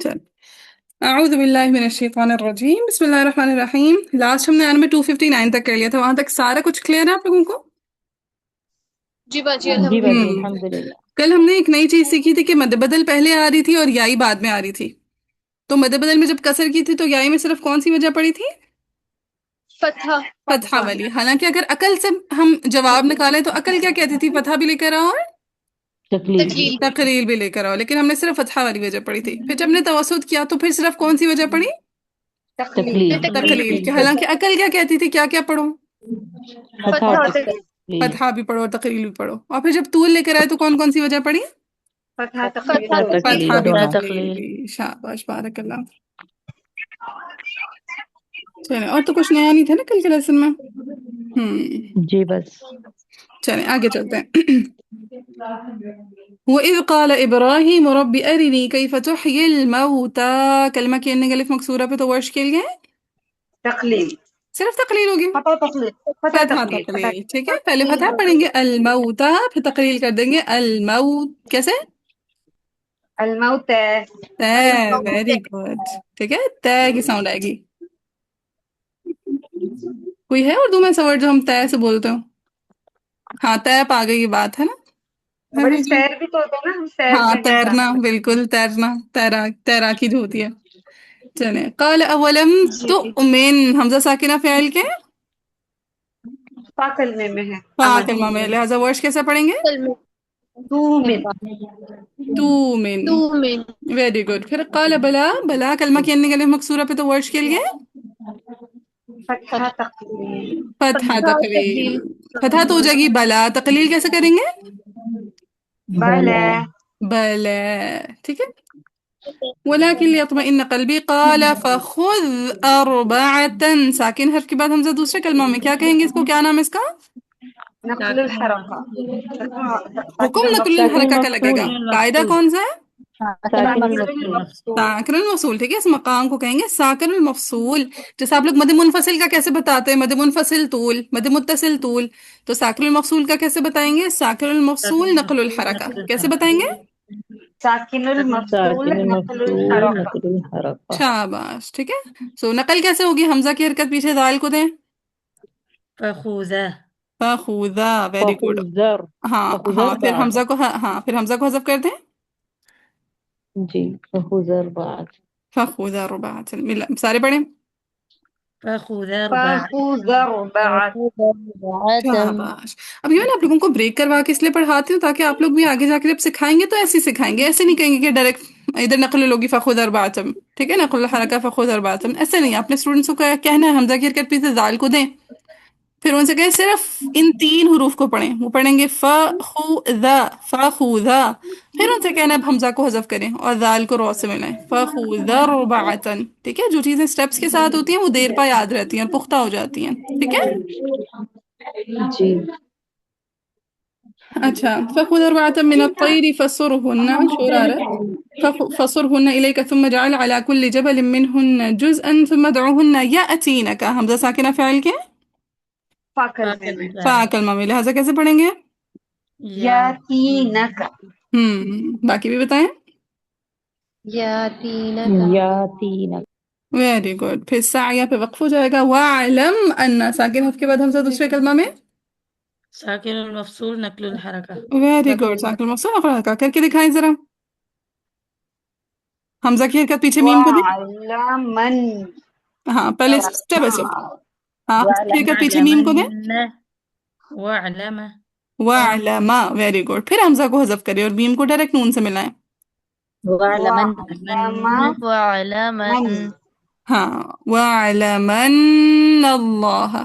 चल अऊज़ु बिल्लाहि मिनश शैतानिर रजीम बिस्मिल्लाहिर रहमानिर रहीम। लास्ट हमने आने में 259 तक कर लिया था, वहां तक सारा कुछ क्लियर है आप लोगों को? जी बाजी जी बाजी अल्हम्दुलिल्लाह। अल्हम्दुलिल्लाह। कल हमने एक नई चीज सीखी थी कि मद्द बदल पहले आ रही थी और याई बाद में आ रही थी। तो मद्द बदल में जब कसर की थी तो याई में सिर्फ कौन सी वजह पड़ी थी? फतहा। फतहा वाली। हालांकि अगर अकल से हम जवाब निकालें तो अकल क्या कहती थी? फतहा भी लेकर आओ और तकलीफ भी। तकलील। तकरीर भी लेकर आओ, लेकिन हमने सिर्फ फतहा वाली वजह पड़ी थी। फिर जब हमने तवसुत किया तो फिर सिर्फ कौन सी वजह पड़ी? तकलीफ। तकलील की। हालांकि अकल क्या कहती थी, क्या क्या पढ़ो? फतहा फतहा और और तकलील। तकलीफ। फतहा भी पढ़ो और तकरील भी पढ़ो। और फिर जब तूल लेकर आए तो कौन कौन सी वजह पड़ी? फतहा फतहा तकलील। तकलीफ फतहा भी दोनों। तकलील भी। शाबाश, बारकल्लाह। चले, और तो कुछ नया नहीं था ना कल के लेसन में। जी बस। चले आगे चलते हैं। وإذ قال إبراهيم رب أرني كيف تحيي الموتى، कलमा की एंडिंग अलिफ मकसूरा पे तो वर्श के लिए तकलील। सिर्फ तकलील होगी। फतह तकलील। फतह फतहा तकलील। फतह तकलील, ठीक है। पहले फतहा पढ़ेंगे अलमौता, फिर तकलील कर देंगे अलमौत। कैसे? الموت। तय, वेरी गुड। ठीक है, तय की साउंड आएगी। कोई है उर्दू में ऐसा वर्ड जो हम तय से बोलते हो? हाँ, तैप आ गई, ये बात है ना। बड़ी हाँ जी। सैर भी तो होता है ना, हम सैर हाँ, करने तैरना, जाते बिल्कुल तैरना, तैराकी जो होती है। चले, कल अवलम हैं। तो जी। उमेन हमजा साकिना फ़ाइल के फाकल में है। फा अमन। कलमा में, लिहाजा वर्ष कैसे पढ़ेंगे? कल में तू मिन। तू मिन। टू में वेरी गुड। फिर काल बला, बला कलमा की एंडिंग अलिफ मकसूरा पे तो वर्ष के लिए फतह तकलील। फतहा फतहा तकलील। तकलील। फतहा तो हो जाएगी बला, तकलील कैसे करेंगे? बला। बला। बला, ठीक है। वलाकिन लियत्मइन्न कल्बी काला फखुद अर्बअतन, साकिन हर्फ के बाद हमजा दूसरे कलमा में क्या कहेंगे? इसको क्या नाम है इसका? नकल हरका। हुक्म साकिन नकुल साकिन हरका का मफसूल। लगेगा। कायदा कौन सा है? साकिन साकिन मफसूल। मफसूल। साकिनुल मफसूल, ठीक है। इस मकाम को कहेंगे साकिनुल मफसूल। जैसे आप लोग मद मुनफसिल का कैसे बताते हैं? मद मुनफसिल तूल, मद मुत्तसिल तूल। तो साकिनुल मफसूल का कैसे बताएंगे? साकिनुल मफसूल नकुल हरका। कैसे बताएंगे? साकिनुल मफसूल साकिन नकल मफसूल हरका। नकल हरका। शाबाश, ठीक है। सो नकल कैसे होगी? हमजा की हरकत पीछे दाल को दें। फखूज़ा। फखुदा, वेरी गुड। फखुजर। हाँ हाँ, फखुजर फिर बाद। हमजा को, हाँ हाँ, फिर हमजा को हज़फ कर दें। जी फखुजर बाद। फखुदा रुबा, चल मिला सारे पढ़े। फखूज़ा रुबाअतन। फाखुजर बाद। फखुजर। शाबाश। अब ये मैं ना आप लोगों को ब्रेक करवा के इसलिए पढ़ाती हूँ ताकि आप लोग भी आगे जाके जब सिखाएंगे तो ऐसे ही सिखाएंगे। ऐसे नहीं कहेंगे कि डायरेक्ट इधर नकल लोगी फखुद अरबातम, ठीक है, नकल हरका फखुद अरबातम, ऐसे नहीं। अपने स्टूडेंट्स को कहना है हमजा की हरकत पीछे दाल को दें। फिर उनसे कहें सिर्फ इन तीन हरूफ को पढ़ें। वो पढ़ेंगे फ खु दा, फ खु दा। फिर उनसे कहना अब हमजा को हज़फ करें और दाल को रौ से मिलाएं, फ खु दा रुबातन। ठीक है, जो चीजें स्टेप्स के साथ होती हैं वो देर पा याद रहती हैं और पुख्ता हो जाती हैं, ठीक है। जी। अच्छा, فخذ أربعة من الطير فصرهن شرارا، فصرهن إليك ثم اجعل على كل جبل منهن جزءا ثم ادعوهن يأتينك، हमजा साकिना फ़ाइल के फाकल फाकिल में फा कलमा में, लिहाजा कैसे पढ़ेंगे? या यातीनक। बाकी भी बताएं। यातीनका। यातीन। Very good. फिर साया पे वक्फ हो जाएगा। वालम अन्ना, साकिन हर्फ के बाद हमजा दूसरे कलमा में। साकिन मफसूल नकलुल हरका। Very good. साकिन मफसूल का करके दिखाएं जरा। हमजा की हरकत पीछे मीम को दें। वालमन। हाँ, पहले स्टेप बाय स्टेप। हाँ, हमजा की हरकत पीछे मीम को दें। वअलमन वअलम। वालमा, वेरी गुड। फिर हमजा को हज़फ करें और मीम को डायरेक्ट नून से मिलाएं। वालमन। वअलमन मन। वअलमन। हाँ, वालमन अल्लाह।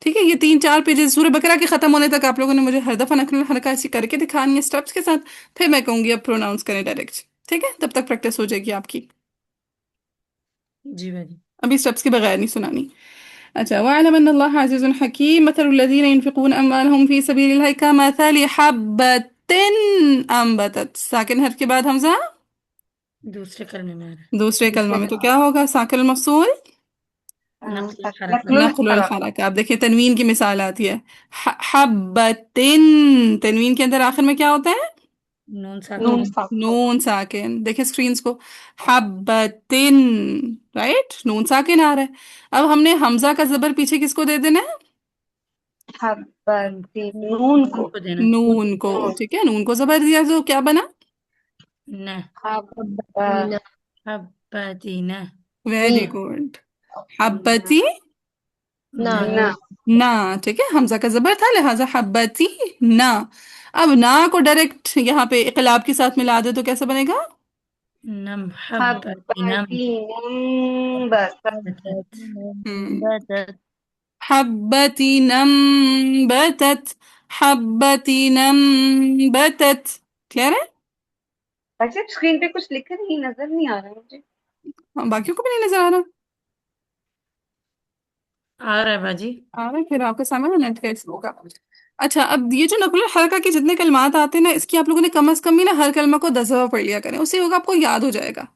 ठीक है, ये 3-4 पेजेस सूरह बकरा के खत्म होने तक आप लोगों ने मुझे हर दफा नकल हरकत ऐसी करके दिखानी है स्टेप्स के साथ। फिर मैं कहूंगी अब प्रोनाउंस करें डायरेक्ट, ठीक है। तब तक प्रैक्टिस हो जाएगी आपकी। जी बाजी। अभी स्टेप्स के बगैर नहीं सुनानी। अच्छा, वालम अन्नल्लाह अज़ीज़ुन हकीम, मथलुल लज़ीना युनफ़िक़ूना अम्वालहुम फ़ी सबीलिल्लाहि कमथलि हब्बतिन अम्बतत, साकिन हर्फ के बाद हमजा दूसरे कलमे में आ रहा दूसरे कलमा दूसरे में, तो क्या होगा? साकिन मफ़सूल है नकलुल हरका। नकलुल नक़लुल हरका। हरका। आप देखिए तनवीन की मिसाल आती है। हब्बतिन, तनवीन के अंदर आखिर में क्या होता है? नून नून साकिन साकिन नून साकिन, देखिए स्क्रीन्स को, हब्बतिन, राइट, नून साकिन आ रहा है। अब हमने हमजा का जबर पीछे किसको दे देना है? नून हब्बती नून नून को को देना नून को, नून ठीक है, नून को जबर दिया तो क्या बना? न हब्बती हब्बतीना वेरी गुड, हब्बती न ना ना, ठीक है, हमजा का जबर था लिहाजा हब्बती ना। अब ना को डायरेक्ट यहाँ पे इकलाब के साथ मिला दे तो कैसा बनेगा? नम हब्बतीनम हब्बती बस बतत हम्म, बतत हब्बती नम्बतत, हब्बती नम्बतत, क्लियर है? वैसे स्क्रीन पे कुछ लिखा नहीं नजर नहीं आ रहा मुझे हाँ, बाकियों को भी नहीं नजर आ रहा? आ रहा है बाजी। आ रहा है, फिर आपके सामने नेट का इशू होगा। अच्छा, अब ये जो नकुल हरका के जितने कलमात आते हैं ना, इसकी आप लोगों ने कम से कम भी ना हर कलमा को 10 दफा पढ़ लिया करें, उससे होगा आपको याद हो जाएगा।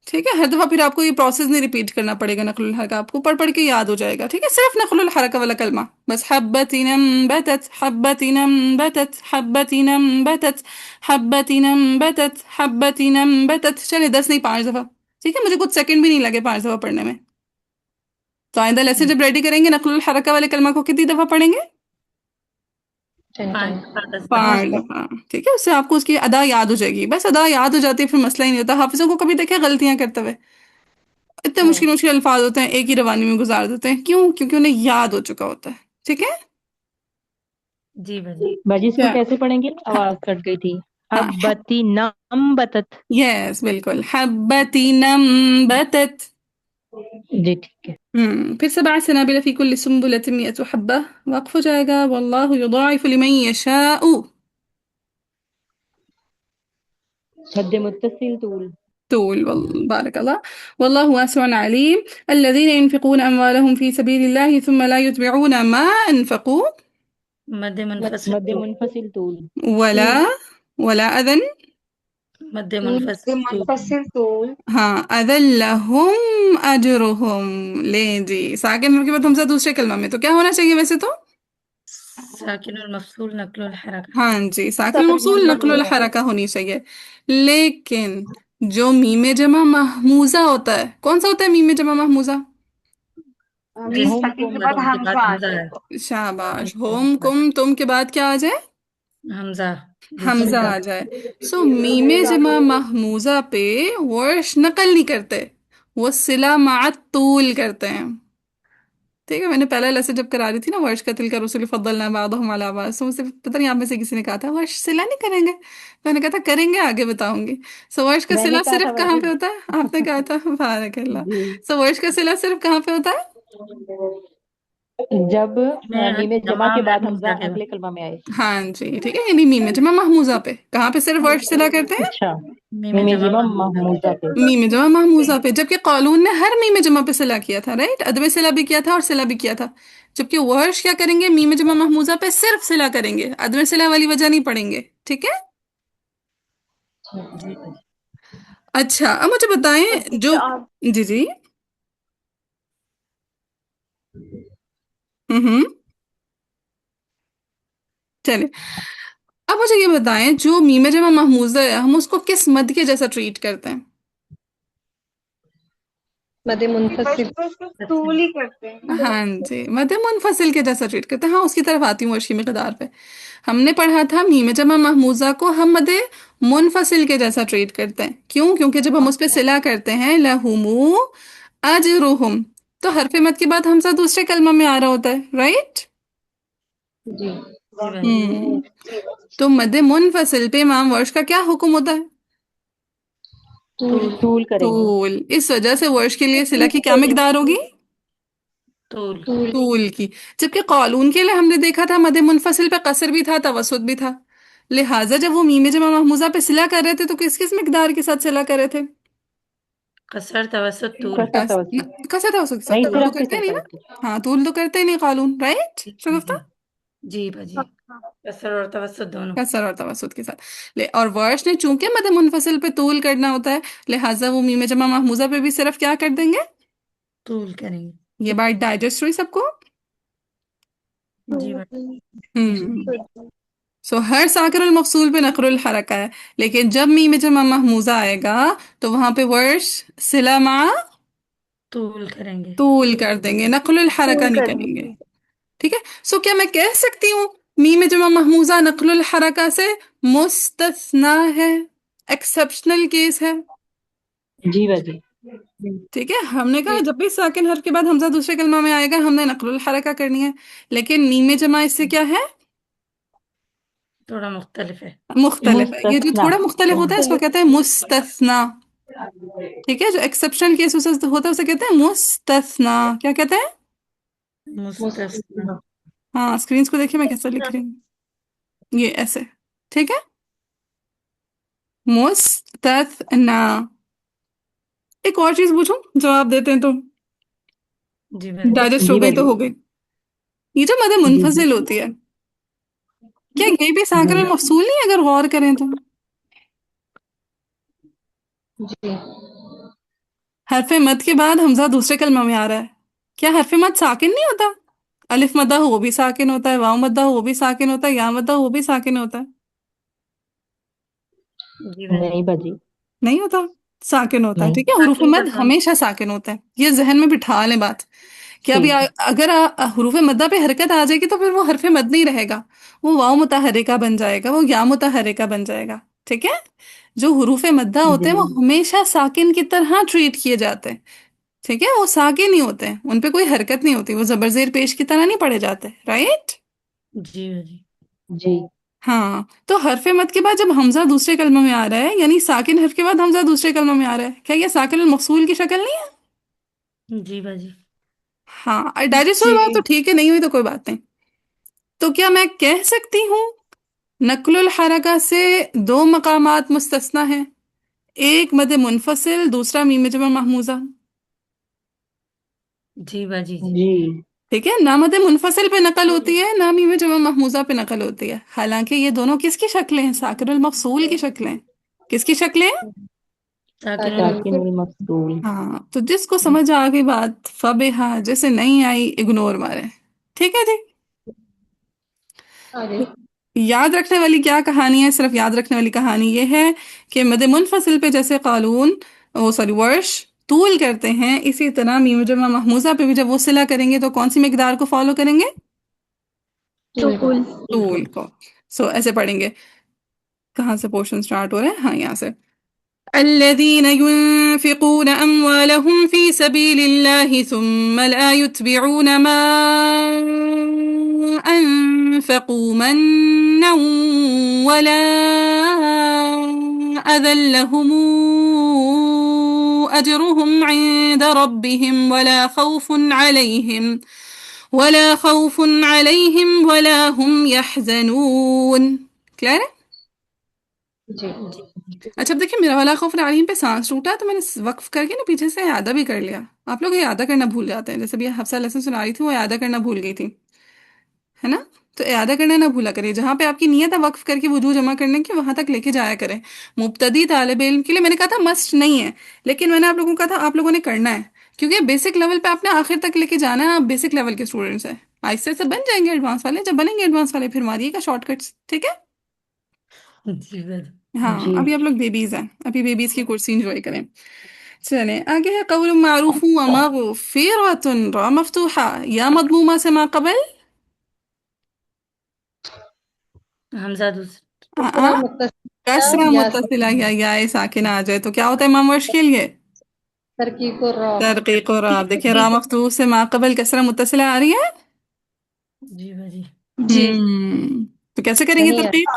ठीक है, हर दफा फिर आपको ये प्रोसेस नहीं रिपीट करना पड़ेगा, नकुल हरका आपको पढ़ पढ़ के याद हो जाएगा। ठीक है, सिर्फ नकुल हरका वाला कलमा बस, हब्बतीनम बतत, हब्बतीनम बतत, हब्बतीनम बतत, हब्बतीनम बतत, हब्बतीनम बतत, चले 10 नहीं 5 दफा। ठीक है, मुझे कुछ सेकंड भी नहीं लगे 5 दफा पढ़ने में। तो आइंदा लेसन जब रेडी करेंगे नकुल हरका वाले कलमा को कितनी दफा पढ़ेंगे? 5 10 दफा। 5 दफा, ठीक है, उससे आपको उसकी अदा याद हो जाएगी। बस अदा याद हो जाती है फिर मसला ही नहीं होता। हाफिजों को कभी देखे गलतियां करते हुए? इतने मुश्किल मुश्किल अल्फाज होते हैं, एक ही रवानी में गुजार देते हैं, क्यों? क्योंकि उन्हें याद हो चुका होता है। ठीक है, जी बाजी। बाजी इसको क्या? कैसे पढ़ेंगे? हाँ आवाज कट गई थी। हाँ, हब्बती नम बतत। यस बिल्कुल, हब्बती नम्बतत। जी ठीक है। फिर सब'a सनाबिल फी कुल्ली सुंबुलतिन मिअतु हब्बा, वक्फ हो जाएगा, वल्लाहु युदाइफु लिमन यशाउ। हद मुत्तसिल तूल। طول بارك الله. والله واسع عليم. الذين ينفقون أموالهم في سبيل الله ثم لا يتبعون ما أنفقوا मद मुनफसिल मद तूल। मुनफसिल तूल। ولا ولا أذى मद मद मुनफसिल तूल। मुनफसिल तूल हाँ अदल्लहुम अजरुहुम। ले जी, साकिन के बाद हमसे दूसरे कलमा में तो क्या होना चाहिए वैसे तो? साकिन और मफसूल नक्ल हरका। हाँ जी, साकिन साकिन मौसूल नक्लुल मकरूर हरका होनी चाहिए। लेकिन जो मीम जमा महमूजा होता है, कौन सा होता है मीम जमा महमूजा? मीम जिस हुम सकीन के कुम बाद तुम के बाद हमजा आ हमजा जाए है। तो शाबाश, होम कुम तुम के बाद क्या आ जाए? हमजा दूसरे हमजा का। आ जाए। सो मीमे जमा महमूजा पे वर्श नकल नहीं करते, वो सिला मात तूल करते हैं। ठीक है, मैंने पहला लेसन जब करा रही थी ना, वर्श का तिल का रसूल फद्दलना बादहुम अला बाद, सो मुझसे पता नहीं आप में से किसी ने कहा था वर्श सिला नहीं करेंगे, मैंने कहा था करेंगे, आगे बताऊंगी। सो वर्श का मैंने सिला कहा था सिर्फ कहाँ बाजी। पे होता है? आपने कहा था, बारक अल्लाह। जी। सो वर्श का सिला सिर्फ कहाँ पे होता है? जब मैं मीम जमा जमा के बाद हमजा महमूजा के बाद। अगले कलमा में आए। हाँ जी, ठीक है, यानी मीम जमा महमूजा पे कहाँ पे सिर्फ वर्श सिला करते हैं? अच्छा। मीम मीम जमा जिमा महमूजा पे। महमूजा पे। मीम जमा महमूजा पे, जबकि कौलून ने हर मीम जमा पे सिला किया था, राइट, अदब सिला भी किया था और सिला भी किया था। जबकि वर्श क्या करेंगे? मीम जमा महमूजा पे सिर्फ सिला करेंगे, अदब सिला वाली वजह नहीं पढ़ेंगे। ठीक है, जी बाजी। अच्छा अब मुझे बताएं जो, अच्छा जी जी, हम्म, चलिए, अब मुझे ये बताएं जो मीम जमा महमूजा है, हम उसको किस मद के जैसा ट्रीट करते हैं? मद बस मुनफसिल। बस बस तूल ही करते हैं ना हाँ जी, मद मुनफसिल के जैसा ट्रीट करते हैं। हाँ, उसकी तरफ आती हूँ वर्षी मिकदार पे। हमने पढ़ा था मीम जमा महमूजा को हम मद मुनफसिल के जैसा ट्रीट करते हैं। क्यों? क्योंकि जब हम उस पे सिला करते हैं लहुमु अजरुहुम, तो हरफ मद के बाद हमजा दूसरे कलमा में आ रहा होता है, राइट। जी। जी बाजी। हम्म, तो मद मुनफसिल पे इमाम वर्ष का क्या हुक्म होता है? तूल। तूल तूल करेंगे। तूल। इस वजह से वर्ष के लिए सिला की क्या मिकदार होगी? तूल। तूल। तूल की। जबकि कौलून के लिए हमने देखा था मद मुनफसिल पे कसर भी था, तवसुत भी था। लिहाजा जब वो मीम जमा महमूजा पे सिला कर रहे थे तो किस किस मिकदार के साथ सिला कर रहे थे? कसर तवसत तूल। कसर कस, तवज्जुह। कसर तवसुत के साथ। नहीं तूल तो सिर्फ के करते ही नहीं सिलता ना। है। हाँ, तूल तो करते ही नहीं कानून, राइट जी शगुफ्ता? जी। जी बाजी। कसर और तवसत दोनों। कसर और तवसुत के साथ। और वर्ष ने चूंकि मद मुनफसिल पे तूल करना होता है, लिहाजा वो मीम जमा महमूजा पे भी सिर्फ क्या कर देंगे? तूल करेंगे। ये बात डाइजेस्ट हुई सबको? जी बाजी। जी। हम्म, سو ہر ساکن المفصول پہ نقل الحرکہ ہے، لیکن جب میم جمع محموزہ آئے گا تو وہاں پہ ورش صلہ مع طول کریں گے. طول کر دیں گے، نقل الحرکہ نہیں کریں گے. ٹھیک ہے. سو کیا میں کہہ سکتی ہوں میم جمع محموزہ نقل الحرکہ سے مستثنا ہے، ایکسپشنل کیس ہے؟ جی باجی. ٹھیک ہے. ہم نے کہا جب بھی ساکن حرف کے بعد حمزہ دوسرے کلمہ میں آئے گا ہم نے نقل الحرکہ کرنی ہے، لیکن میم جمع اس سے کیا ہے؟ تھوڑا مختلف ہے. مختلف ہے. یہ جو مستثنا. تھوڑا مختلف ہوتا ہے اس کو کہتے ہیں مستثنا. ٹھیک ہے. جو ایکسپشن کیس ہوتا ہے اسے کہتے ہیں مستثنا. کیا کہتے ہیں؟ مستثنا. ہاں اسکرینس کو دیکھیے میں کیسا لکھ رہی ہوں، یہ ایسے. ٹھیک ہے. مستثنا. ایک اور چیز پوچھوں، جواب دیتے ہیں تو جی باجی. ڈائجسٹ ہو جی گئی تو باجی. ہو گئی. یہ جو مد جی منفصل ہوتی ہے، کیا یہ بھی ساکن المفصول نہیں ہے اگر غور کریں تو؟ جی حرف مد کے بعد حمزہ دوسرے کلمہ میں آ رہا ہے، کیا حرف مد ساکن نہیں ہوتا؟ الف مدہ ہو وہ بھی ساکن ہوتا ہے، واو مدہ ہو وہ بھی ساکن ہوتا ہے، یا مدہ ہو وہ بھی ساکن ہوتا ہے. جی باجی. نہیں باجی. نہیں ہوتا، ساکن ہوتا ہے. نہیں. ٹھیک ہے. حروف ساکن مد کا ہمیشہ ساکن ہوتا ہے، یہ ذہن میں بٹھا لیں بات کہ ابھی ٹھیک ہے. اگر حروف مدہ پہ حرکت آ جائے گی تو پھر وہ حرف مد نہیں رہے گا، وہ واو متحرکہ بن جائے گا، وہ یا متحرکہ بن جائے گا. ٹھیک ہے. جو حروف مدہ ہوتے جی. ہیں وہ ہمیشہ ساکن کی طرح ٹریٹ کیے جاتے ہیں. ٹھیک ہے. وہ ساکن نہیں ہوتے ہیں، ان پہ کوئی حرکت نہیں ہوتی، وہ زبر زیر پیش کی طرح نہیں پڑھے جاتے. رائٹ. جی باجی. جی. ہاں. تو حرف مد کے بعد جب حمزہ دوسرے کلمہ میں آ رہا ہے، یعنی ساکن حرف کے بعد حمزہ دوسرے کلمہ میں آ رہا ہے، کیا یہ ساکن المفصول کی شکل نہیں ہے؟ جی باجی. ہاں ڈائجسٹ ہوئی بات تو ٹھیک ہے، نہیں ہوئی تو کوئی بات نہیں. تو کیا میں کہہ سکتی ہوں نقل الحرکہ سے دو مقامات مستثنا ہیں، ایک مد منفصل، دوسرا میم جمع محموزہ. جی باجی. جی. جی. ٹھیک ہے. نہ مد منفصل پہ نقل ہوتی ہے نہ میم جمع محموزہ پہ نقل ہوتی ہے، حالانکہ یہ دونوں کس کی شکلیں ہیں؟ ساکن المفصول کی شکلیں. کس کی شکلیں؟ ساکن ساکن المفصول. ہاں. تو جس کو سمجھ آ گئی بات فبہا، جیسے نہیں آئی اگنور مارے. ٹھیک ہے جی. آگے یاد رکھنے والی کیا کہانی ہے؟ صرف یاد رکھنے والی کہانی یہ ہے کہ مد منفصل پہ جیسے قالون ورش طول کرتے ہیں، اسی طرح میم جمع محموزہ پہ بھی جب وہ صلہ کریں گے تو کون سی مقدار کو فالو کریں گے؟ طول طول کو. سو ایسے پڑھیں گے. کہاں سے پورشن سٹارٹ ہو رہا ہے؟ ہاں یہاں سے. الذين ينفقون أموالهم في سبيل الله ثم لا يتبعون ما أنفقوا منا ولا أذى لهم أجرهم عند ربهم ولا خوف عليهم ولا هم يحزنون. کلیئر ہے؟ جی جی. اچھا اب دیکھیں میرا والا خوف علیہم پہ سانس ٹوٹا تو میں نے وقف کر کے نا پیچھے سے اعادہ بھی کر لیا. آپ لوگ یہ اعادہ کرنا بھول جاتے ہیں، جیسے بھی حفصہ لیسن سنا رہی تھی وہ اعادہ کرنا بھول گئی تھی، ہے نا؟ تو اعادہ کرنا نہ بھولا کرے، جہاں پہ آپ کی نیت ہے وقف کر کے وضو جمع کرنے کی وہاں تک لے کے جایا کریں. مبتدی طالب علم کے لیے میں نے کہا تھا مسٹ نہیں ہے، لیکن میں نے آپ لوگوں کو کہا تھا آپ لوگوں نے کرنا ہے، کیونکہ بیسک لیول پہ آپ نے آخر تک لے کے جانا ہے. آپ بیسک لیول کے اسٹوڈنٹس ہیں، آہستہ سے بن جائیں گے ایڈوانس والے، جب بنیں گے ایڈوانس والے پھر ماریے گا شارٹ کٹس. ٹھیک ہے. جی باجی. ہاں جی. ابھی آپ لوگ بیبیز ہیں، ابھی بیبیز کی کرسی انجوائے کریں. چلیں آگے ہے قول معروف و مغفرۃ را مفتوحہ یا مضمومہ سے ما قبل حمزہ کسرہ متصلہ کسرہ یا متصلہ یا ساکنہ آ جائے تو کیا ہوتا ہے امام ورش کے لیے؟ ترکیب الرا ترقیق و راب. دیکھیں را مفتوح سے ما قبل کسرہ متصلہ آ رہی ہے. جی باجی. جی تو کیسے کریں گے نہیں ترقیق؟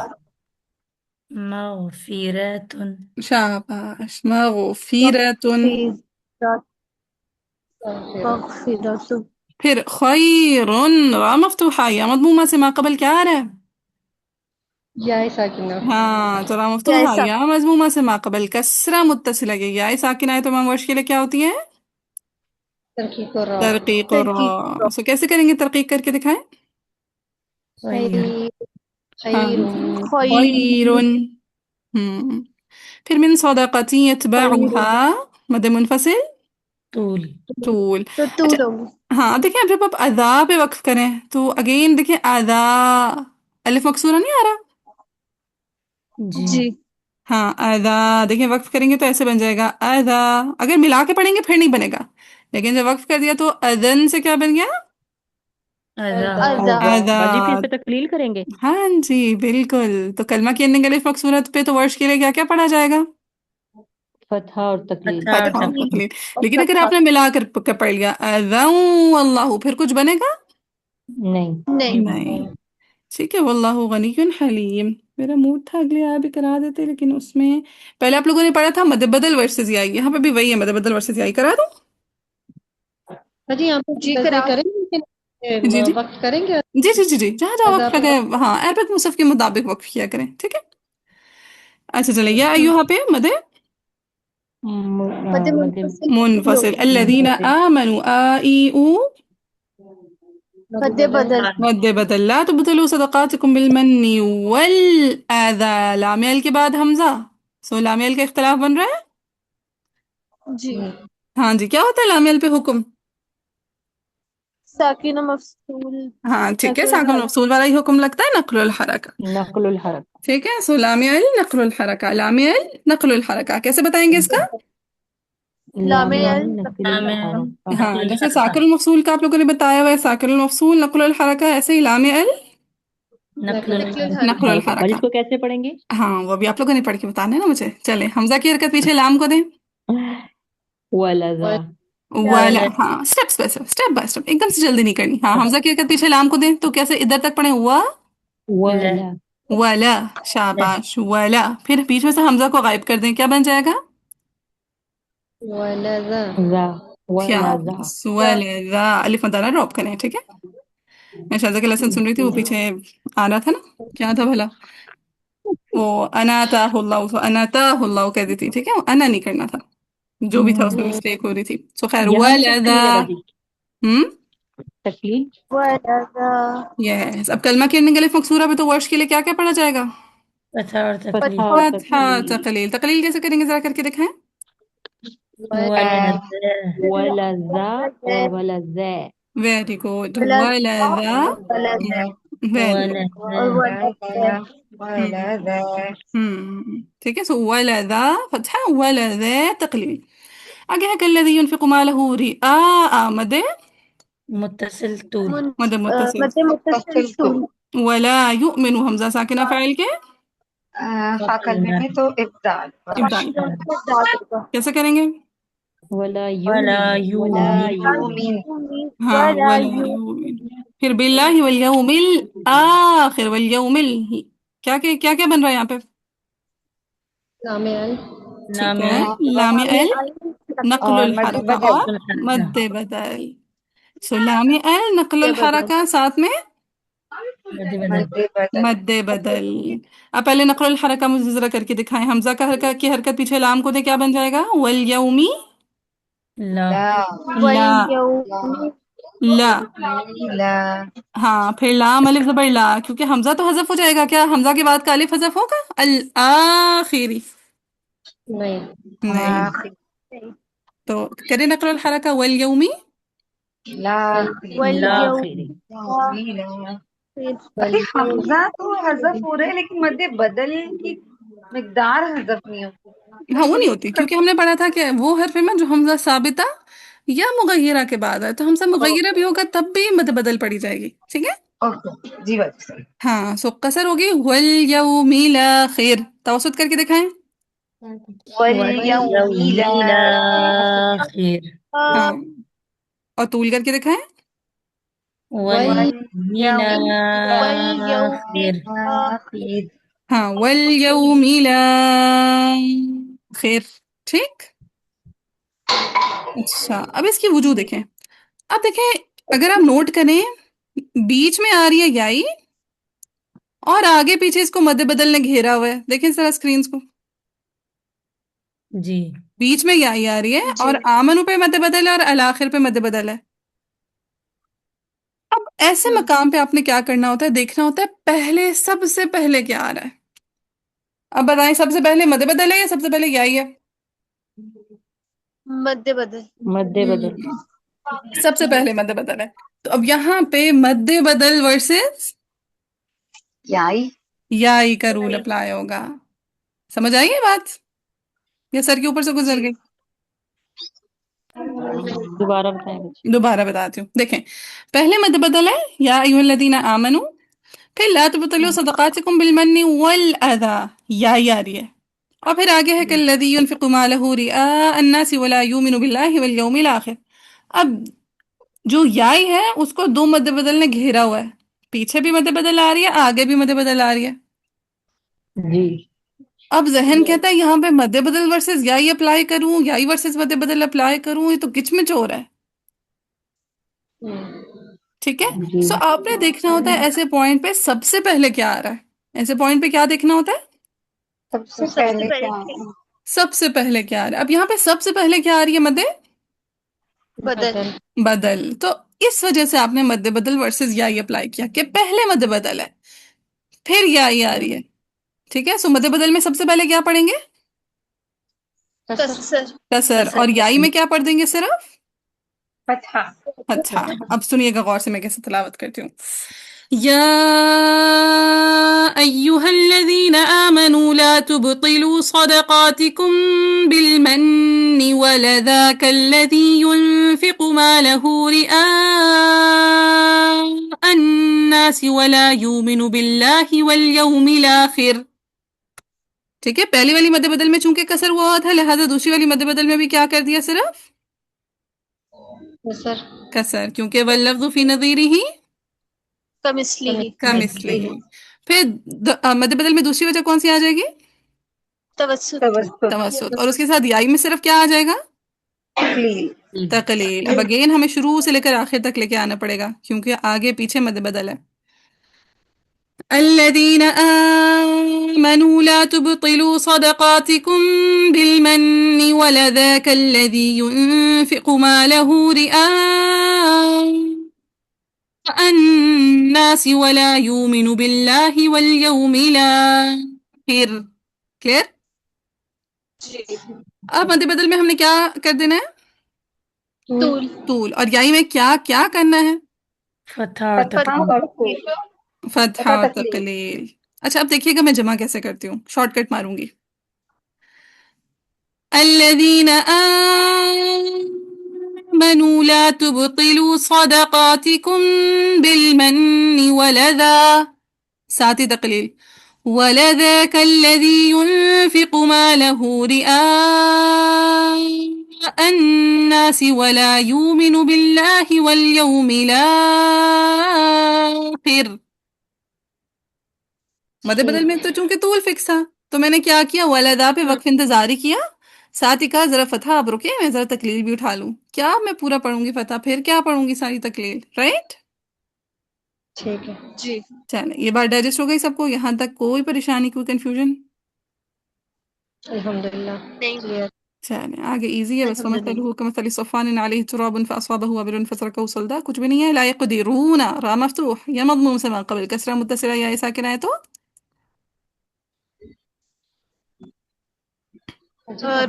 مغفرۃ. شاباش. مغفرۃ. مغفرۃ پھر خیر را مفتوحہ یا مضمومہ سے ما قبل کیا آ رہا ہے؟ یا ساکنہ ہاں تو را مفتوحہ یا مضمومہ سے ما قبل کسرہ متصلہ یا ساکنہ ہے تو امام ورش کے لیے کیا ہوتی ہے؟ ترکیب الرا ترقیق و را. سو کیسے کریں گے ترقیق کر کے دکھائیں؟ خیر. ہاں خیر خیر. پھر من صدقة يتبعها مد منفصل طول. طول. اچھا ہاں دیکھیں جب آپ ادا پہ وقف کریں تو اگین دیکھیں ادا الف مکسورہ نہیں آ رہا، जी हाँ अदा, देखिए वक्फ करेंगे तो ऐसे बन जाएगा अदा। अगर मिला के पढ़ेंगे फिर नहीं बनेगा, लेकिन जब वक्फ कर दिया तो अदन से क्या बन गया? अदा अदा। बाजी फिर से तकलील करेंगे। हाँ जी बिल्कुल। तो कलमा की एंडिंग अलिफ मकसूरत पे तो वर्ष के लिए क्या क्या पढ़ा जाएगा? फतहा और तकलील। फतहा और फतहा और तकलील। तकलील। लेकिन अगर आपने मिलाकर पढ़ लिया अदऊ अल्लाह, फिर कुछ बनेगा? नहीं। नहीं। ठीक है, वल्लाहु गनियुन हलीम। मेरा मूड था अगले आया भी करा देते, लेकिन उसमें पहले आप लोगों ने पढ़ा था मद बदल वर्सेस याई, यहाँ पे भी वही है, मद बदल वर्सेस याई करा दूं? जी यहाँ पे वैसे करेंगे लेकिन जी जी वक्त करेंगे जी जी जी जी, जहाँ जहाँ अदा वक्त लगे, हाँ अरबिक मुसहफ के मुताबिक वक्त किया करें, ठीक है। अच्छा चलिए, या अय्युहा पे मदे मदे मुनफसिल, अल्लज़ीना मुनफसिल। आमनु आई ऊ मध्य बदल मद बदल, ला तुबतिलू सदक़ातिकुम बिलमन्नि वल अज़ा, लामियल के बाद हमजा, सो लामियल का इख्तिलाफ बन रहा है। जी हाँ जी, क्या होता है लामियल पे हुक्म? साकिन मफसूल हाँ ठीक है, साकिन मफसूल वाला ही हुक्म लगता है, नक्लुल हरका। नक़लुल हरक। ठीक है, सो लामियल नक्लुल हरका, लामियल नक्लुल हरका कैसे बताएंगे इसका? लामियाल नक़लुल आमेन हरका। हाँ, नकल जैसे हरका। साकिन मफसूल का आप लोगों ने बताया हुआ है, साकिन मफसूल नक्लुल हरका, ऐसे ही लामियल नकल नक्लुल हरका। और हरका। इसको कैसे पढ़ेंगे? हाँ वो भी आप लोगों ने पढ़ के बताना है ना मुझे। चले, हमजा की हरकत पीछे लाम को दें। वलजा। वाला, वलद हाँ स्टेप बाय स्टेप, एकदम से जल्दी नहीं करनी। हाँ, हमजा की हरकत पीछे लाम को दें तो कैसे इधर तक पढ़े? हुआ ल वला वाला, ल शाबाश वाला। फिर बीच में से हमजा को गायब कर दें, क्या बन जाएगा? वलजा जा वलजा। शाबाश वाला, अलिफ मत आना ड्रॉप करें, ठीक है। मैं शाज़ा के लेसन सुन रही थी, वो पीछे आ रहा था ना, क्या था भला वो, अनाताहुल्लाह, तो अनाताहुल्लाह कह दी थी, ठीक है, अना नहीं करना था, जो भी था उसमें मिस्टेक हो रही थी। सो खैर, यहाँ भी वलदा। तकलील है बाजी। हम्म, तकलील। वलजा यस। अब कलमा के एंडिंग अलिफ मकसूरा पे तो वर्ष के लिए क्या क्या पढ़ा जाएगा? फतहा और तकलील। फतहा और फतहा तकलील। तकलील। तकलील कैसे करेंगे जरा करके दिखाएं। वलद वलजा और वलजा। वेरी गुड, वलदा। वेरी वलद गुड। ठीक है, सो वलदा फतहा, वलदा तकलील। आगे है कल्लज़ी युनफ़िक़ु मालहु रिआ मदे, मुत्तसिल तूल। मदे मुत्तसिल। मध्य मुत्तसिल तूल वला युमिनु हमजा साकिना फ़ाइल के फाकल में तो इब्दाल इब्दाल। दाल कैसे करेंगे? वला वला यूमिन। वला यूमीन। यूमिन। हाँ, वला युमिन। फिर बिल्लाहि वल यौमिल आखिर, वल यौमिल, क्या क्या बन रहा है यहाँ पे? लामेल ठीक है, लामे लाम अल और नक्लुल मद हरका बदल और मद बदल। सो लाम अल नक्लुल हरका साथ में मद बदल। मद बदल मद बदल। अब पहले नक्लुल हरका मुझे जरा करके दिखाएं। हमजा का हरकत की हरकत पीछे लाम को दे, क्या बन जाएगा? वल यौमी ला ला ला, ला ला। ला हाँ, फिर लाम अलिफ जबर ला, क्योंकि हमजा तो हजफ हो जाएगा। क्या हमजा के बाद का अलिफ हजफ होगा? अल आखिरी नहीं नहीं। आखिर तो करें नक्लुल हरका, वल यौमी ला ला आखिरी। ला अरे हमजा तो हजफ हो रहा है लेकिन मद बदल की मिकदार हजफ नहीं होती। हाँ वो नहीं होती, क्योंकि हमने पढ़ा था कि वो हरफ है ना जो हमजा साबिता या मुगय्यरा के बाद है, तो हमजा मुगय्यरा भी होगा तब भी मद बदल पड़ी जाएगी, ठीक है। ओके जी बाजी सही। हाँ, सो कसर होगी वल यौमिल आखिर। तवसुत करके दिखाएं। वल वल यौमिल यौमिल आखिर आखिर। हाँ, और तूल करके दिखाएं। वल वल यौमिल आखिर। आखिर हाँ, वल यौमिल आखिर, ठीक। अच्छा, अब इसकी वजूह देखें। अब देखें, अगर आप नोट करें, बीच में आ रही है याई और आगे पीछे इसको मद बदल ने घेरा हुआ है। देखें जरा स्क्रीन को, जी बीच में याई आ रही है और आमनु पे मद बदल है और अल आखिर पे मद बदल है। अब ऐसे मकाम पे आपने क्या करना होता है, देखना होता है पहले, सबसे पहले क्या आ रहा है। अब बताएं, सबसे पहले मद बदल है या सबसे पहले याई है? मध्य बदल मद्दे बदल। सबसे पहले मद बदल है। तो अब यहाँ पे मद बदल वर्सेस याई याई का रूल अप्लाई होगा। سمجھ آئی یہ بات یا سر کے اوپر سے گزر جی گئی؟ دوبارہ بتائیں بچے. دوبارہ بتاتی ہوں. دیکھیں پہلے مد بدل ہے یا ایھا الذین آمنو، پھر لا تبطلوا صدقاتکم بالمن والاذی، یا ہی آ رہی ہے، اور پھر آگے ہے کالذی ينفق مالہ رئاء الناس ولا یؤمن باللہ والیوم الآخر. اب جو یائی ہے اس کو دو مد بدل نے گھیرا ہوا ہے، پیچھے بھی مد بدل آ رہی ہے، آگے بھی مد بدل آ رہی ہے. جی. اب ذہن کہتا ہے یہاں پہ مد بدل ورسز یائی اپلائی کروں، یائی ورسز مد بدل اپلائی کروں، یہ تو کچ مچ ہو رہا ہے. ٹھیک ہے، جی. سو آپ نے دیکھنا ہوتا ہے ایسے پوائنٹ پہ سب سے پہلے کیا آ رہا ہے. ایسے پوائنٹ پہ کیا دیکھنا ہوتا ہے؟ سب سے سب سے پہلے پہلے کیا سب سے پہلے کیا آ رہا ہے. اب یہاں پہ سب سے پہلے کیا آ رہی ہے؟ مد بدل بدل. تو اس وجہ سے آپ نے مد بدل ورسز یائی اپلائی کیا کہ پہلے مد بدل ہے پھر یائی آ رہی ہے. ٹھیک ہے، سو مد بدل میں سب سے پہلے کیا پڑھیں گے؟ کسر کسر. اور یائی میں کیا پڑھ دیں گے؟ صرف فتحہ. اچھا. اب سنیے گا غور سے میں کیسے تلاوت کرتی ہوں. یا ایہا الذین آمنوا لا تبطلوا صدقاتکم بالمن ولذا کالذی ينفق مالہ رئاء الناس ولا یؤمن باللہ والیوم الآخر. ٹھیک ہے، پہلی والی مد بدل میں چونکہ کسر ہوا تھا لہذا دوسری والی مد بدل میں بھی کیا کر دیا؟ صرف کسر کسر، کیونکہ واللفظ فی نظیرہ کمثلہ کمثلہ. پھر مد بدل میں دوسری وجہ کون سی آ جائے گی؟ توسط توسط. توسط. اور اس کے ساتھ یائی میں صرف کیا آ جائے گا؟ تقلیل. تقلیل. اب اگین ہمیں شروع سے لے کر آخر تک لے کے آنا پڑے گا کیونکہ آگے پیچھے مد بدل ہے. الذين آمنوا لا تبطلوا صدقاتكم بالمن ولذاك الذي ينفق ماله رئاء الناس ولا يؤمن بالله واليوم الآخر. کلیئر؟ اب مد بدل میں ہم نے کیا کر دینا ہے؟ طول طول. اور یائی میں کیا کیا کرنا ہے؟ فتح اور فتحہ تقلید. اور طول. فتحہ اور تقلیل. اچھا اب دیکھیے گا میں جمع کیسے کرتی ہوں، شارٹ کٹ ماروں گی. الذين آمنوا لا تبطلوا صدقاتكم بالمن ولذا، ساتھی تقلیل، ولذاك الذي ينفق ماله رئاء الناس ولا يؤمن بالله واليوم الآخر. مد بدل میں تو چونکہ طول فکس تھا تو میں نے کیا کیا؟ ولدا پہ وقف انتظاری کیا، ساتھ ہی کہا ذرا فتح اب رکے میں ذرا تقلیل بھی اٹھا لوں. کیا میں پورا پڑھوں گی فتح پھر کیا پڑھوں گی ساری تقلیل، رائٹ؟ ٹھیک ہے. جی چلیں یہ بات ڈائجسٹ ہو گئی سب کو؟ یہاں تک کوئی پریشانی کوئی کنفیوژن؟ الحمدللہ. نہیں چلیں آگے ایزی ہے بس. الحمدللہ. وَمَثَلُهُ كَمَثَلِ صَفْوَانٍ عَلَيْهِ تُرَابٌ فَأَصَابَهُ وَابِلٌ فَتَرَكَهُ صَلْدًا. کچھ بھی نہیں ہے. لا يقدرون را مفتوح یا مضموم سے ما قبل کسرہ متصلہ یا ساکنہ ہے تو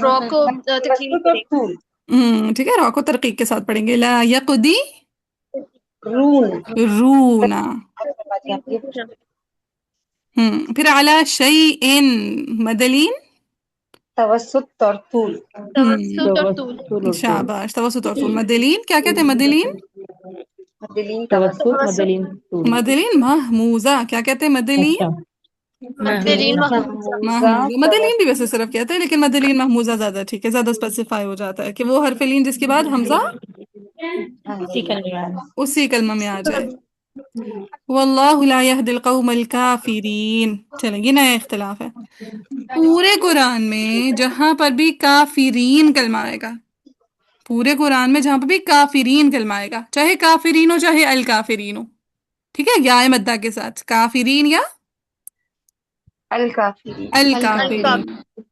رو کو تکلیف توسط اور طول. ٹھیک ہے، را کو ترقیق کے ساتھ پڑھیں گے. لا یقدی رون. رونا. پھر علی شیء مدلین. توسط اور طول. توسط اور طول. شاباش. توسط اور طول. مدلین کیا کہتے ہیں؟ مدلین مدلین توسط توسط. مدلین طول. مدلین محموزہ کیا کہتے ہیں؟ مدلین اچھا. مدلین محموزہ محموزہ. مدلین بھی ویسے توسط. صرف کہتے ہیں لیکن مدلین محموزہ زیادہ ٹھیک ہے، زیادہ اسپیسیفائی ہو جاتا ہے کہ وہ حرف لین جس کے بعد حمزہ ہاں اسی جی. کا اسی کلمہ میں آ جائے. واللہ لا يهدي القوم الكافرین. چلیں یہ نیا اختلاف ہے. پورے قرآن میں جہاں پر بھی کافرین کلمہ آئے گا، پورے قرآن میں جہاں پر بھی کافرین کلمہ آئے گا، چاہے کافرین ہو چاہے الکافرین ہو، ٹھیک ہے، یا مدہ کے ساتھ کافرین یا الکافرین. الکافرین،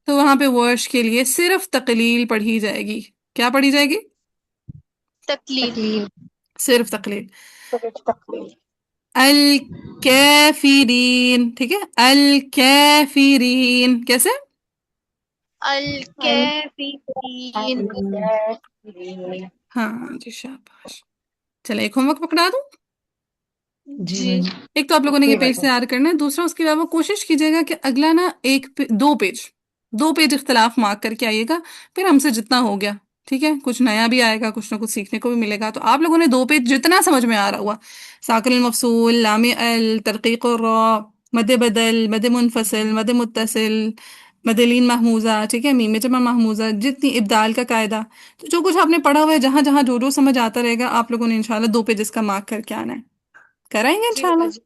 تو وہاں پہ ورش کے لیے صرف تقلیل پڑھی جائے گی. کیا پڑھی جائے گی؟ تکلیف تقلیل. صرف تقلیل. صرف تقلیل. الکافرین. ٹھیک ہے، الکافرین کیسے؟ الکافرین. الکافرین. ہاں جی شاباش. چلے ایک ہوم ورک پکڑا دوں. جی ایک تو آپ لوگوں نے یہ پیج تیار کرنا ہے، دوسرا اس کے علاوہ کوشش کیجیے گا کہ اگلا نا دو پیج 2 पेज इख्तलाफ मार्क करके आइएगा, फिर हमसे जितना हो गया, ठीक है, कुछ नया भी आएगा, कुछ ना कुछ सीखने को भी मिलेगा। तो आप लोगों ने 2 पेज जितना समझ में आ रहा हुआ, साकिन मफसूल, लामी अल, तरकीक र, मद बदल, मद मुनफसिल, मद मुत्तसिल, मदलीन महमूजा, ठीक है, मीम जमा महमूजा, जितनी इब्दाल का कायदा, तो जो कुछ आपने पढ़ा हुआ है, जहां जहां जो जो समझ आता रहेगा, आप लोगों ने इंशाल्लाह 2 पेजेस का मार्क करके आना है। कराएंगे जी इंशाल्लाह। बाजी,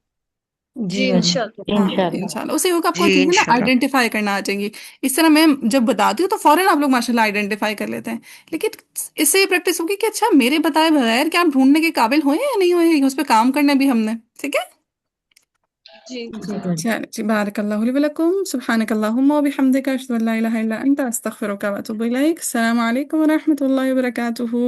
जी जी बाजी, इंशाल्लाह। हाँ इंशाल्लाह। इंशाल्लाह। उसे होगा आपको जी चीजें ना इंशाल्लाह। आइडेंटिफाई करना आ जाएंगी। इस तरह मैं जब बताती हूँ तो फौरन आप लोग माशाल्लाह आइडेंटिफाई कर लेते हैं, लेकिन इससे ये प्रैक्टिस होगी कि अच्छा मेरे बताए बगैर क्या हम ढूंढने के काबिल हुए या नहीं हुए, उस पर काम करना भी हमने, ठीक है। जी जी बाजी। चलो जी, बारकल्लाहु ली व लकुम, सुब्हानकल्लाहुम्मा व बिहम्दिका, अशहदु अन ला इलाहा इल्ला अंता, अस्तगफिरुका व अतूबु इलैक। अस्सलामु अलैकुम व रहमतुल्लाहि व बरकातुहू।